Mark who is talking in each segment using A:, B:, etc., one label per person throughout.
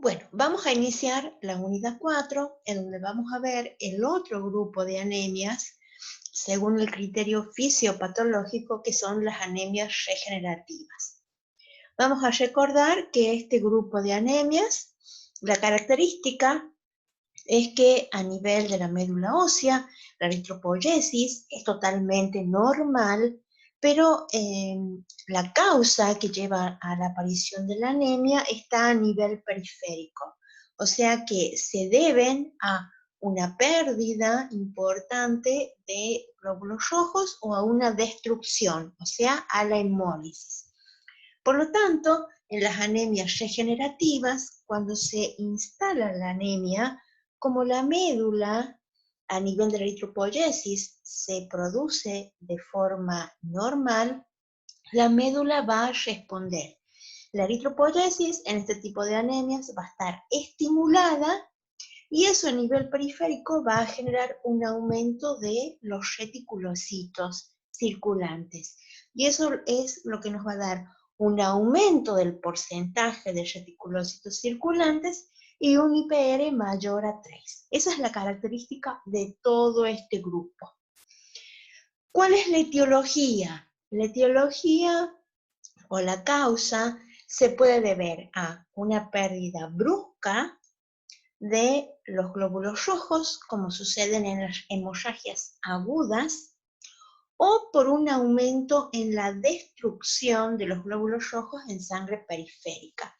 A: Bueno, vamos a iniciar la unidad 4, en donde vamos a ver el otro grupo de anemias, según el criterio fisiopatológico, que son las anemias regenerativas. Vamos a recordar que este grupo de anemias, la característica es que a nivel de la médula ósea, la eritropoyesis es totalmente normal, pero la causa que lleva a la aparición de la anemia está a nivel periférico, o sea que se deben a una pérdida importante de glóbulos rojos o a una destrucción, o sea, a la hemólisis. Por lo tanto, en las anemias regenerativas, cuando se instala la anemia, como la médula a nivel de la eritropoyesis se produce de forma normal, la médula va a responder. La eritropoyesis en este tipo de anemias va a estar estimulada y eso a nivel periférico va a generar un aumento de los reticulocitos circulantes. Y eso es lo que nos va a dar un aumento del porcentaje de reticulocitos circulantes y un IPR mayor a 3. Esa es la característica de todo este grupo. ¿Cuál es la etiología? La etiología o la causa se puede deber a una pérdida brusca de los glóbulos rojos, como suceden en las hemorragias agudas, o por un aumento en la destrucción de los glóbulos rojos en sangre periférica,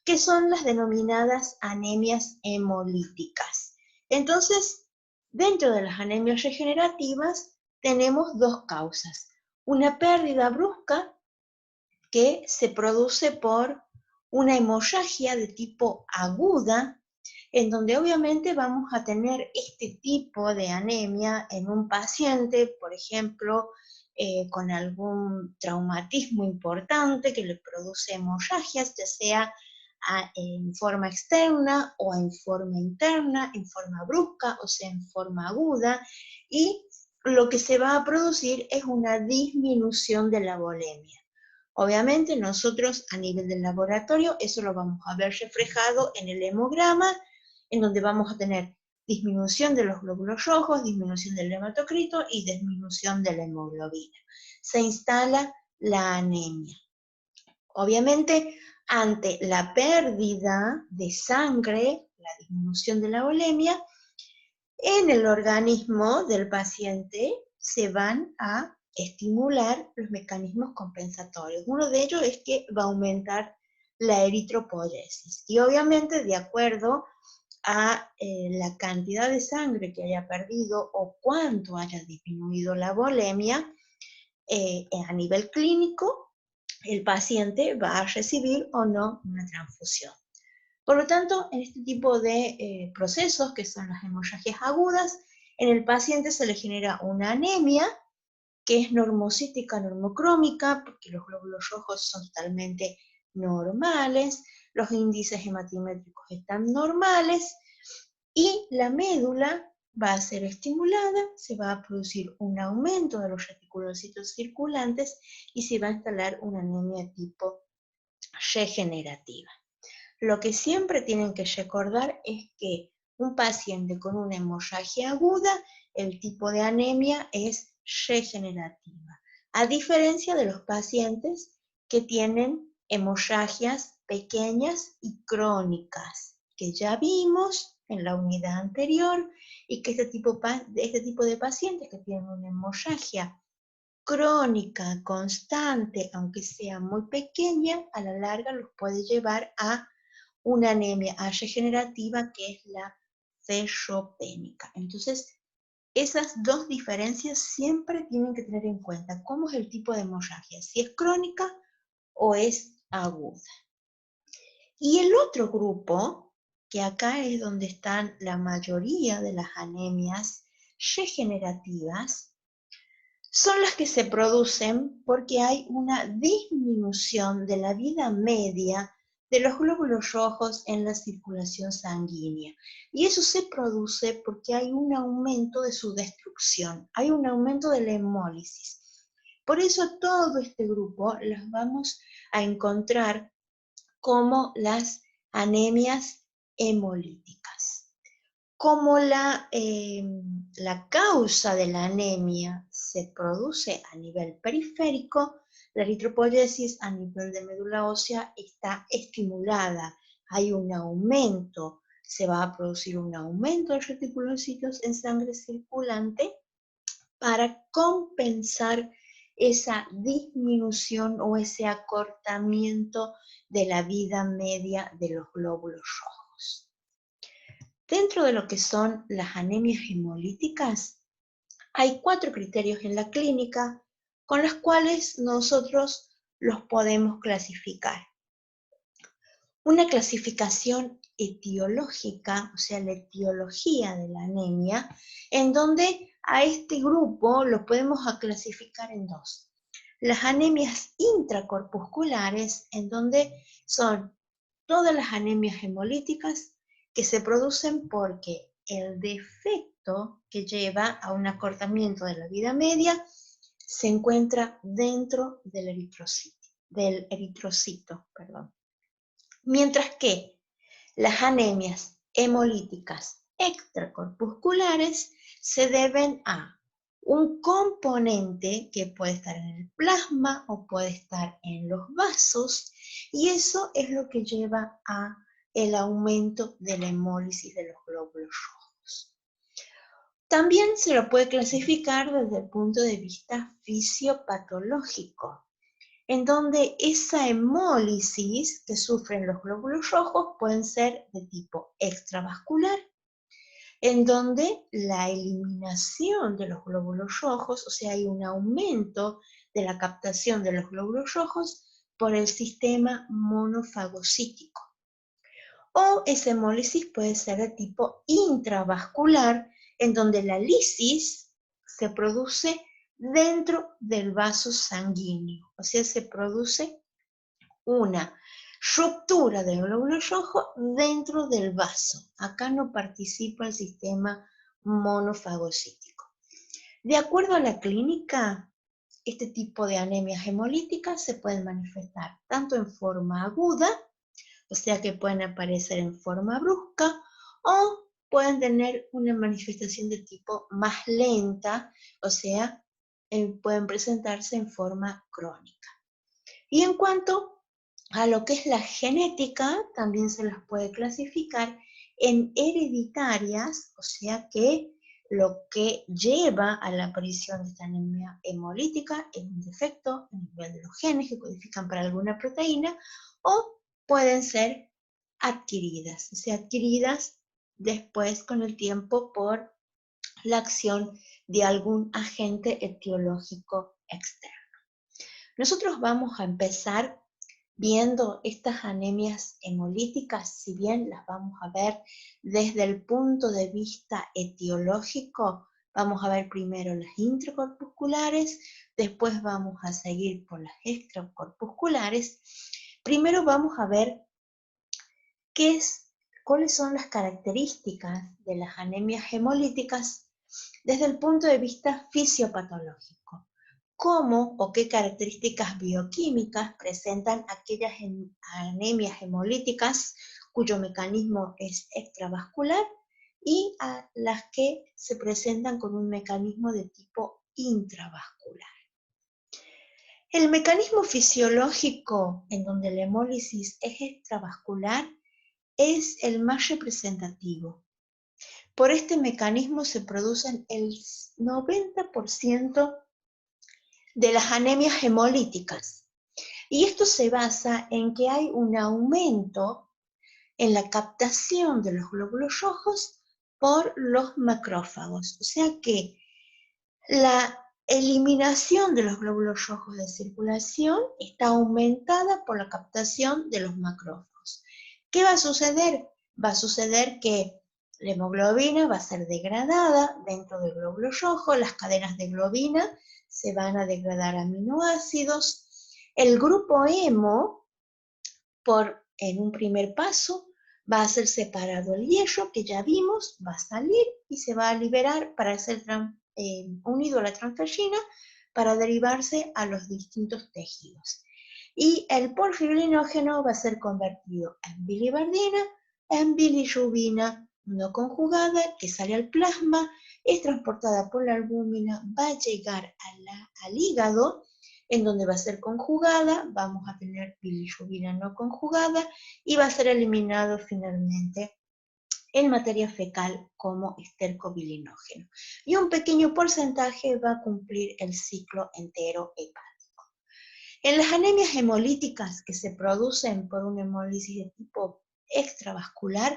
A: que son las denominadas anemias hemolíticas. Entonces, dentro de las anemias regenerativas tenemos dos causas. Una pérdida brusca que se produce por una hemorragia de tipo aguda, en donde obviamente vamos a tener este tipo de anemia en un paciente, por ejemplo, con algún traumatismo importante que le produce hemorragias, ya sea en forma externa o en forma interna, en forma brusca, o sea, en forma aguda, y lo que se va a producir es una disminución de la volemia. Obviamente nosotros a nivel del laboratorio eso lo vamos a ver reflejado en el hemograma, en donde vamos a tener disminución de los glóbulos rojos, disminución del hematocrito y disminución de la hemoglobina. Se instala la anemia. Obviamente, ante la pérdida de sangre, la disminución de la volemia, en el organismo del paciente se van a estimular los mecanismos compensatorios. Uno de ellos es que va a aumentar la eritropoyesis. Y obviamente, de acuerdo a la cantidad de sangre que haya perdido o cuánto haya disminuido la volemia, a nivel clínico, el paciente va a recibir o no una transfusión. Por lo tanto, en este tipo de procesos, que son las hemorragias agudas, en el paciente se le genera una anemia, que es normocítica, normocrómica, porque los glóbulos rojos son totalmente normales, los índices hematimétricos están normales, y la médula va a ser estimulada, se va a producir un aumento de los reticulocitos circulantes y se va a instalar una anemia tipo regenerativa. Lo que siempre tienen que recordar es que un paciente con una hemorragia aguda, el tipo de anemia es regenerativa, a diferencia de los pacientes que tienen hemorragias pequeñas y crónicas, que ya vimos en la unidad anterior, y que este tipo de pacientes que tienen una hemorragia crónica, constante, aunque sea muy pequeña, a la larga los puede llevar a una anemia regenerativa, que es la ferropénica. Entonces, esas dos diferencias siempre tienen que tener en cuenta cómo es el tipo de hemorragia, si es crónica o es aguda. Y el otro grupo, que acá es donde están la mayoría de las anemias regenerativas, son las que se producen porque hay una disminución de la vida media de los glóbulos rojos en la circulación sanguínea. Y eso se produce porque hay un aumento de su destrucción, hay un aumento de la hemólisis. Por eso todo este grupo las vamos a encontrar como las anemias hemolíticas. Como la causa de la anemia se produce a nivel periférico, la eritropoyesis a nivel de médula ósea está estimulada. Hay un aumento, se va a producir un aumento de reticulocitos en sangre circulante para compensar esa disminución o ese acortamiento de la vida media de los glóbulos rojos. Dentro de lo que son las anemias hemolíticas, hay 4 criterios en la clínica con los cuales nosotros los podemos clasificar. Una clasificación etiológica, o sea, la etiología de la anemia, en donde a este grupo lo podemos clasificar en 2. Las anemias intracorpusculares, en donde son todas las anemias hemolíticas que se producen porque el defecto que lleva a un acortamiento de la vida media se encuentra dentro del eritrocito. Mientras que las anemias hemolíticas extracorpusculares se deben a un componente que puede estar en el plasma o puede estar en los vasos, y eso es lo que lleva a el aumento de la hemólisis de los glóbulos rojos. También se lo puede clasificar desde el punto de vista fisiopatológico, en donde esa hemólisis que sufren los glóbulos rojos pueden ser de tipo extravascular, en donde la eliminación de los glóbulos rojos, o sea, hay un aumento de la captación de los glóbulos rojos por el sistema monofagocítico. O esa hemólisis puede ser de tipo intravascular, en donde la lisis se produce dentro del vaso sanguíneo, o sea, se produce una ruptura del glóbulo rojo dentro del vaso. Acá no participa el sistema monofagocítico. De acuerdo a la clínica, este tipo de anemias hemolíticas se pueden manifestar tanto en forma aguda, o sea que pueden aparecer en forma brusca, o pueden tener una manifestación de tipo más lenta, o sea, pueden presentarse en forma crónica. Y en cuanto a lo que es la genética, también se las puede clasificar en hereditarias, o sea que lo que lleva a la aparición de esta anemia hemolítica es un defecto a nivel de los genes que codifican para alguna proteína, o pueden ser adquiridas, o sea, adquiridas después con el tiempo por la acción de algún agente etiológico externo. Nosotros vamos a empezar viendo estas anemias hemolíticas, si bien las vamos a ver desde el punto de vista etiológico. Vamos a ver primero las intracorpusculares, después vamos a seguir por las extracorpusculares. Primero vamos a ver cuáles son las características de las anemias hemolíticas desde el punto de vista fisiopatológico. ¿Cómo o qué características bioquímicas presentan aquellas anemias hemolíticas cuyo mecanismo es extravascular y a las que se presentan con un mecanismo de tipo intravascular? El mecanismo fisiológico en donde la hemólisis es extravascular es el más representativo. Por este mecanismo se producen el 90% de las anemias hemolíticas. Y esto se basa en que hay un aumento en la captación de los glóbulos rojos por los macrófagos. O sea que la eliminación de los glóbulos rojos de circulación está aumentada por la captación de los macrófagos. ¿Qué va a suceder? Va a suceder que la hemoglobina va a ser degradada dentro del glóbulo rojo, las cadenas de globina se van a degradar a aminoácidos. El grupo hemo, en un primer paso, va a ser separado el hierro, que ya vimos, va a salir y se va a liberar para ser unido a la transferrina para derivarse a los distintos tejidos. Y el porfirinógeno va a ser convertido en biliverdina en bilirrubina no conjugada que sale al plasma, es transportada por la albúmina, va a llegar al hígado, en donde va a ser conjugada, vamos a tener bilirrubina no conjugada y va a ser eliminado finalmente en materia fecal como estercobilinógeno. Y un pequeño porcentaje va a cumplir el ciclo entero hepático. En las anemias hemolíticas que se producen por una hemólisis de tipo extravascular,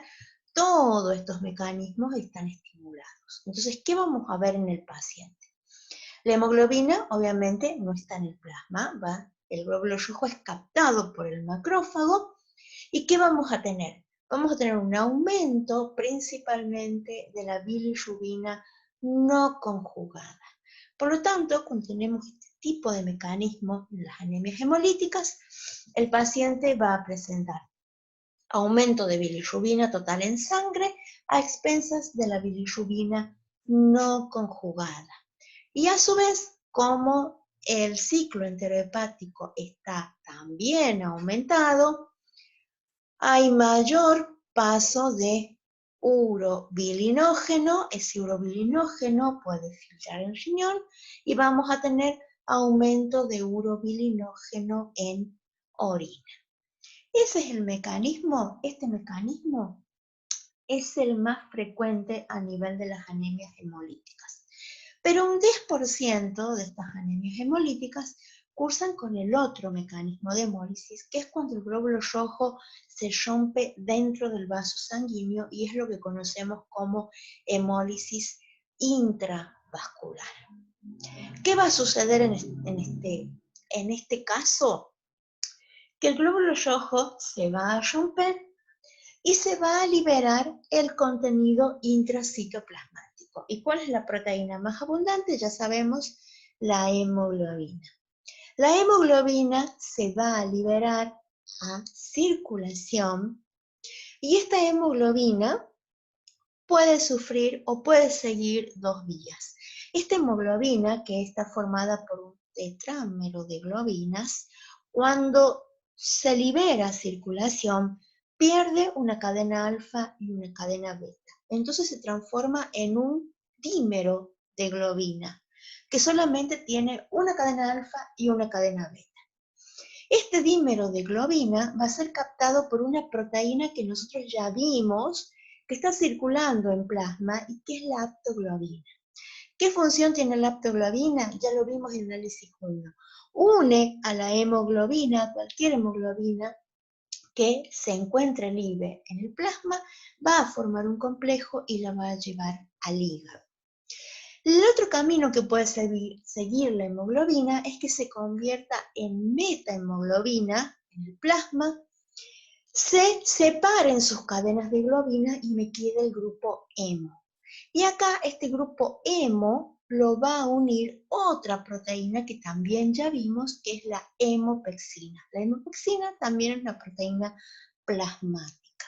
A: todos estos mecanismos están estimulados. Entonces, ¿qué vamos a ver en el paciente? La hemoglobina, obviamente, no está en el plasma, el glóbulo rojo es captado por el macrófago. ¿Y qué vamos a tener? Vamos a tener un aumento principalmente de la bilirrubina no conjugada. Por lo tanto, cuando tenemos este tipo de mecanismos en las anemias hemolíticas, el paciente va a presentar aumento de bilirrubina total en sangre a expensas de la bilirrubina no conjugada. Y a su vez, como el ciclo enterohepático está también aumentado, hay mayor paso de urobilinógeno, ese urobilinógeno puede filtrar en riñón y vamos a tener aumento de urobilinógeno en orina. Ese es el mecanismo, este mecanismo es el más frecuente a nivel de las anemias hemolíticas. Pero un 10% de estas anemias hemolíticas cursan con el otro mecanismo de hemólisis, que es cuando el glóbulo rojo se rompe dentro del vaso sanguíneo y es lo que conocemos como hemólisis intravascular. ¿Qué va a suceder en este caso? Que el glóbulo rojo se va a romper y se va a liberar el contenido intracitoplasmático. ¿Y cuál es la proteína más abundante? Ya sabemos, la hemoglobina. La hemoglobina se va a liberar a circulación y esta hemoglobina puede sufrir o puede seguir dos vías. Esta hemoglobina, que está formada por un tetrámero de globinas, cuando se libera a circulación, pierde una cadena alfa y una cadena beta. Entonces se transforma en un dímero de globina, que solamente tiene una cadena alfa y una cadena beta. Este dímero de globina va a ser captado por una proteína que nosotros ya vimos, que está circulando en plasma y que es la aptoglobina. ¿Qué función tiene la aptoglobina? Ya lo vimos en el análisis 1. Une a la hemoglobina, cualquier hemoglobina, que se encuentre libre en el plasma, va a formar un complejo y la va a llevar al hígado. El otro camino que puede seguir la hemoglobina es que se convierta en metahemoglobina en el plasma, se separen sus cadenas de globina y me queda el grupo hemo. Y acá este grupo hemo lo va a unir otra proteína que también ya vimos, que es la hemopexina. La hemopexina también es una proteína plasmática.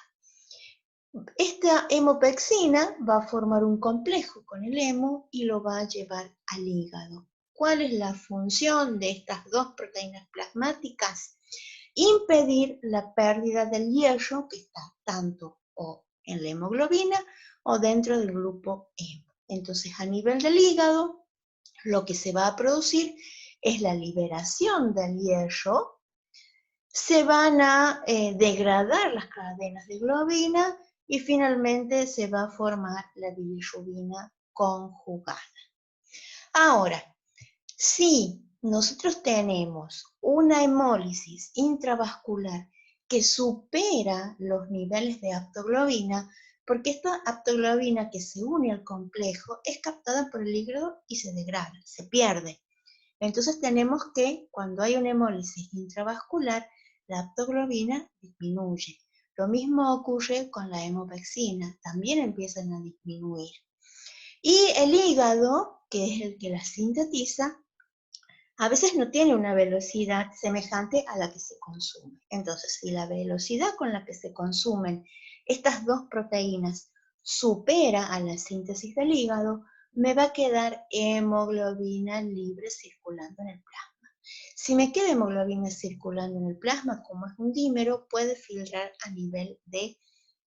A: Esta hemopexina va a formar un complejo con el hemo y lo va a llevar al hígado. ¿Cuál es la función de estas dos proteínas plasmáticas? Impedir la pérdida del hierro que está tanto o en la hemoglobina o dentro del grupo hemo. Entonces, a nivel del hígado, lo que se va a producir es la liberación del hierro, se van a degradar las cadenas de globina y finalmente se va a formar la bilirrubina conjugada. Ahora, si nosotros tenemos una hemólisis intravascular que supera los niveles de aptoglobina, porque esta aptoglobina que se une al complejo es captada por el hígado y se degrada, se pierde. Entonces tenemos que, cuando hay una hemólisis intravascular, la aptoglobina disminuye. Lo mismo ocurre con la hemopexina, también empiezan a disminuir. Y el hígado, que es el que la sintetiza, a veces no tiene una velocidad semejante a la que se consume. Entonces, si la velocidad con la que se consumen estas dos proteínas supera a la síntesis del hígado, me va a quedar hemoglobina libre circulando en el plasma. Si me queda hemoglobina circulando en el plasma, como es un dímero, puede filtrar a nivel de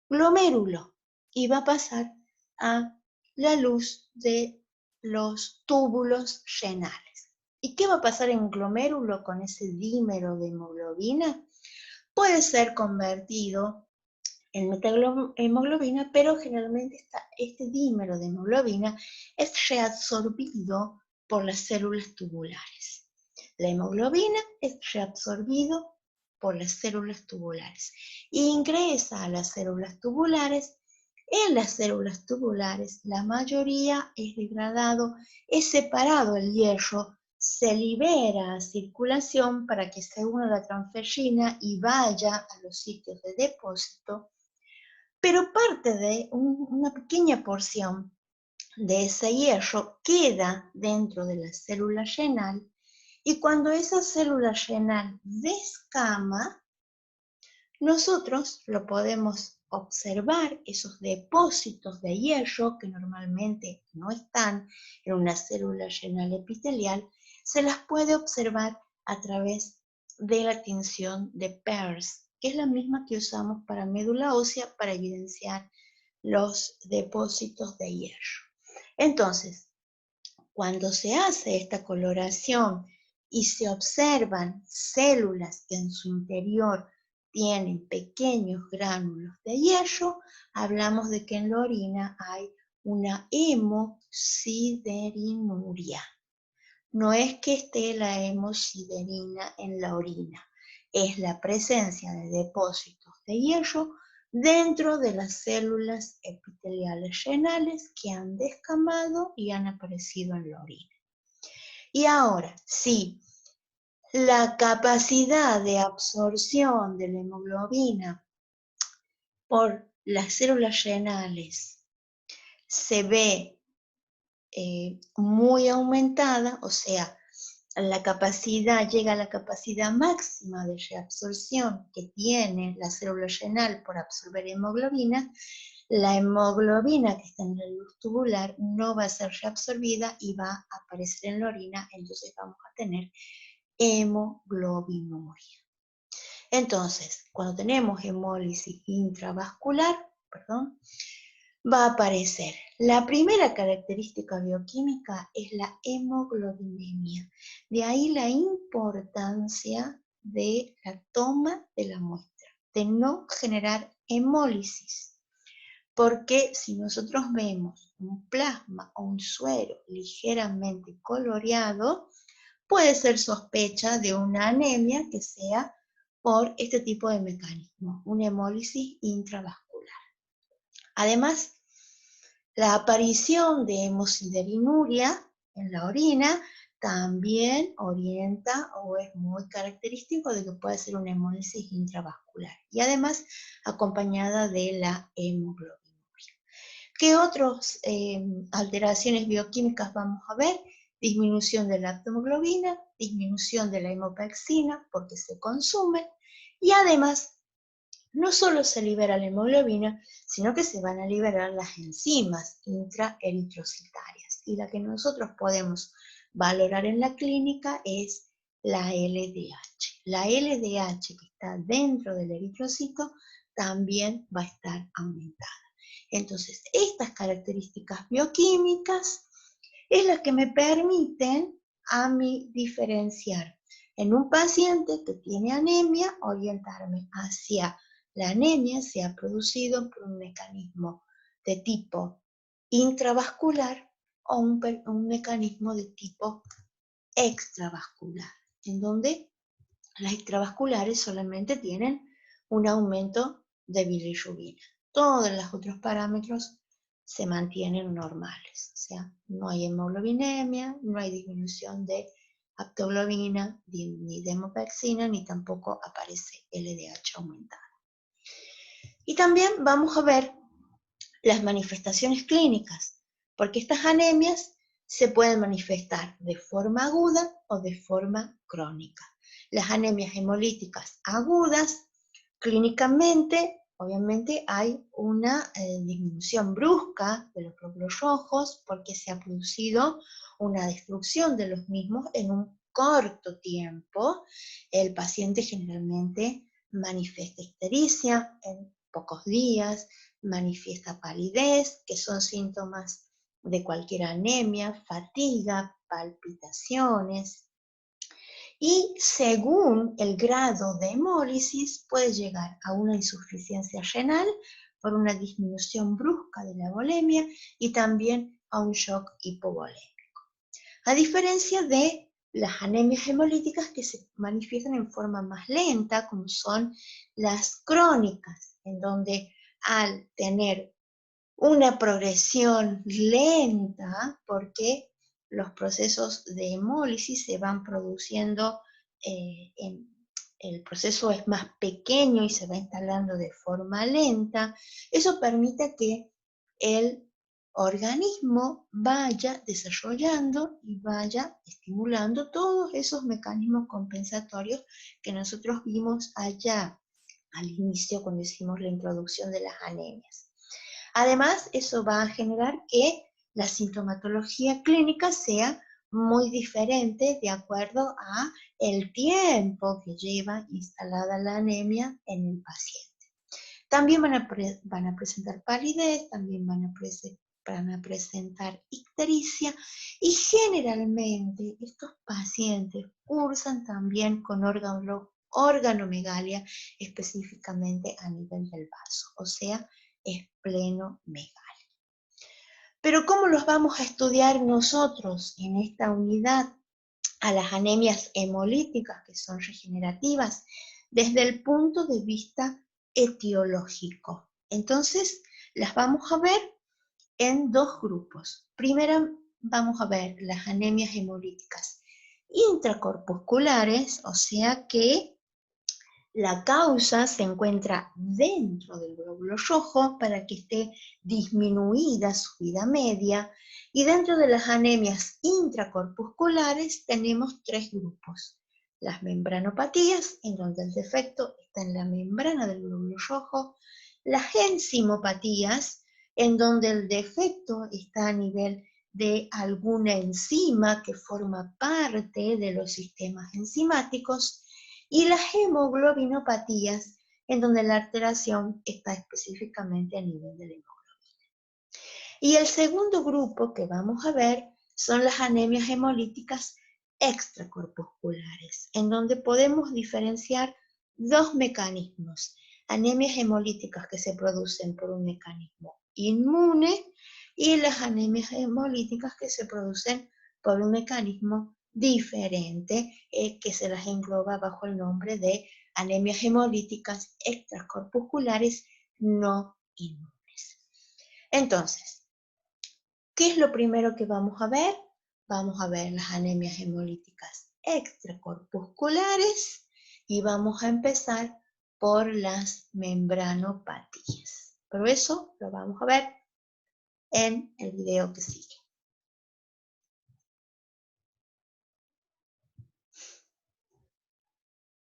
A: glomérulo y va a pasar a la luz de los túbulos renales. ¿Y qué va a pasar en glomérulo con ese dímero de hemoglobina? Puede ser convertido en metahemoglobina, pero generalmente este dímero de hemoglobina es reabsorbido por las células tubulares. La hemoglobina es reabsorbido por las células tubulares e ingresa a las células tubulares. En las células tubulares la mayoría es degradado, es separado el hierro, se libera a circulación para que se una la transferrina y vaya a los sitios de depósito, pero parte de una pequeña porción de ese hierro queda dentro de la célula renal y cuando esa célula renal descama, nosotros lo podemos observar, esos depósitos de hierro que normalmente no están en una célula renal epitelial, se las puede observar a través de la tinción de Peirce, que es la misma que usamos para médula ósea para evidenciar los depósitos de hierro. Entonces, cuando se hace esta coloración y se observan células que en su interior tienen pequeños gránulos de hierro, hablamos de que en la orina hay una hemosideриnuria. No es que esté la hemosiderina en la orina, es la presencia de depósitos de hierro dentro de las células epiteliales renales que han descamado y han aparecido en la orina. Y ahora, si la capacidad de absorción de la hemoglobina por las células renales se ve muy aumentada, o sea, llega a la capacidad máxima de reabsorción que tiene la célula renal por absorber hemoglobina, la hemoglobina que está en la luz tubular no va a ser reabsorbida y va a aparecer en la orina, entonces vamos a tener hemoglobinuria. Entonces, cuando tenemos hemólisis intravascular, va a aparecer. La primera característica bioquímica es la hemoglobinemia. De ahí la importancia de la toma de la muestra, de no generar hemólisis. Porque si nosotros vemos un plasma o un suero ligeramente coloreado, puede ser sospecha de una anemia que sea por este tipo de mecanismo, una hemólisis intravascular. Además, la aparición de hemosideриnuria en la orina también orienta o es muy característico de que puede ser una hemólisis intravascular y además acompañada de la hemoglobinuria. ¿Qué otras alteraciones bioquímicas vamos a ver? Disminución de la hemoglobina, disminución de la hemopexina porque se consume y además no solo se libera la hemoglobina, sino que se van a liberar las enzimas intraeritrocitarias. Y la que nosotros podemos valorar en la clínica es la LDH. La LDH que está dentro del eritrocito también va a estar aumentada. Entonces, estas características bioquímicas es las que me permiten a mí diferenciar en un paciente que tiene anemia, orientarme hacia la anemia se ha producido por un mecanismo de tipo intravascular o un mecanismo de tipo extravascular, en donde las extravasculares solamente tienen un aumento de bilirrubina. Todos los otros parámetros se mantienen normales, o sea, no hay hemoglobinemia, no hay disminución de aptoglobina, ni de hemopexina, ni tampoco aparece LDH aumentada. Y también vamos a ver las manifestaciones clínicas, porque estas anemias se pueden manifestar de forma aguda o de forma crónica. Las anemias hemolíticas agudas, clínicamente, obviamente hay una disminución brusca de los glóbulos rojos porque se ha producido una destrucción de los mismos en un corto tiempo. El paciente generalmente manifiesta ictericia, pocos días, manifiesta palidez, que son síntomas de cualquier anemia, fatiga, palpitaciones, y según el grado de hemólisis puede llegar a una insuficiencia renal por una disminución brusca de la volemia y también a un shock hipovolémico. A diferencia de las anemias hemolíticas que se manifiestan en forma más lenta, como son las crónicas, en donde al tener una progresión lenta, porque los procesos de hemólisis se van produciendo, el proceso es más pequeño y se va instalando de forma lenta, eso permite que el organismo vaya desarrollando y vaya estimulando todos esos mecanismos compensatorios que nosotros vimos allá al inicio cuando hicimos la introducción de las anemias. Además, eso va a generar que la sintomatología clínica sea muy diferente de acuerdo a el tiempo que lleva instalada la anemia en el paciente. También van a presentar palidez, también van a presentar ictericia y generalmente estos pacientes cursan también con organomegalia, específicamente a nivel del vaso, o sea, esplenomegalia. Pero ¿cómo los vamos a estudiar nosotros en esta unidad a las anemias hemolíticas que son regenerativas? Desde el punto de vista etiológico. Entonces, las vamos a ver en dos grupos. Primero vamos a ver las anemias hemolíticas intracorpusculares, o sea que la causa se encuentra dentro del glóbulo rojo para que esté disminuida su vida media, y dentro de las anemias intracorpusculares tenemos tres grupos. Las membranopatías, en donde el defecto está en la membrana del glóbulo rojo, las enzimopatías, en donde el defecto está a nivel de alguna enzima que forma parte de los sistemas enzimáticos, y las hemoglobinopatías, en donde la alteración está específicamente a nivel de la hemoglobina. Y el segundo grupo que vamos a ver son las anemias hemolíticas extracorpusculares, en donde podemos diferenciar dos mecanismos: anemias hemolíticas que se producen por un mecanismo inmune y las anemias hemolíticas que se producen por un mecanismo diferente, que se las engloba bajo el nombre de anemias hemolíticas extracorpusculares no inmunes. Entonces, ¿qué es lo primero que vamos a ver? Vamos a ver las anemias hemolíticas extracorpusculares y vamos a empezar por las membranopatías. Pero eso lo vamos a ver en el video que sigue.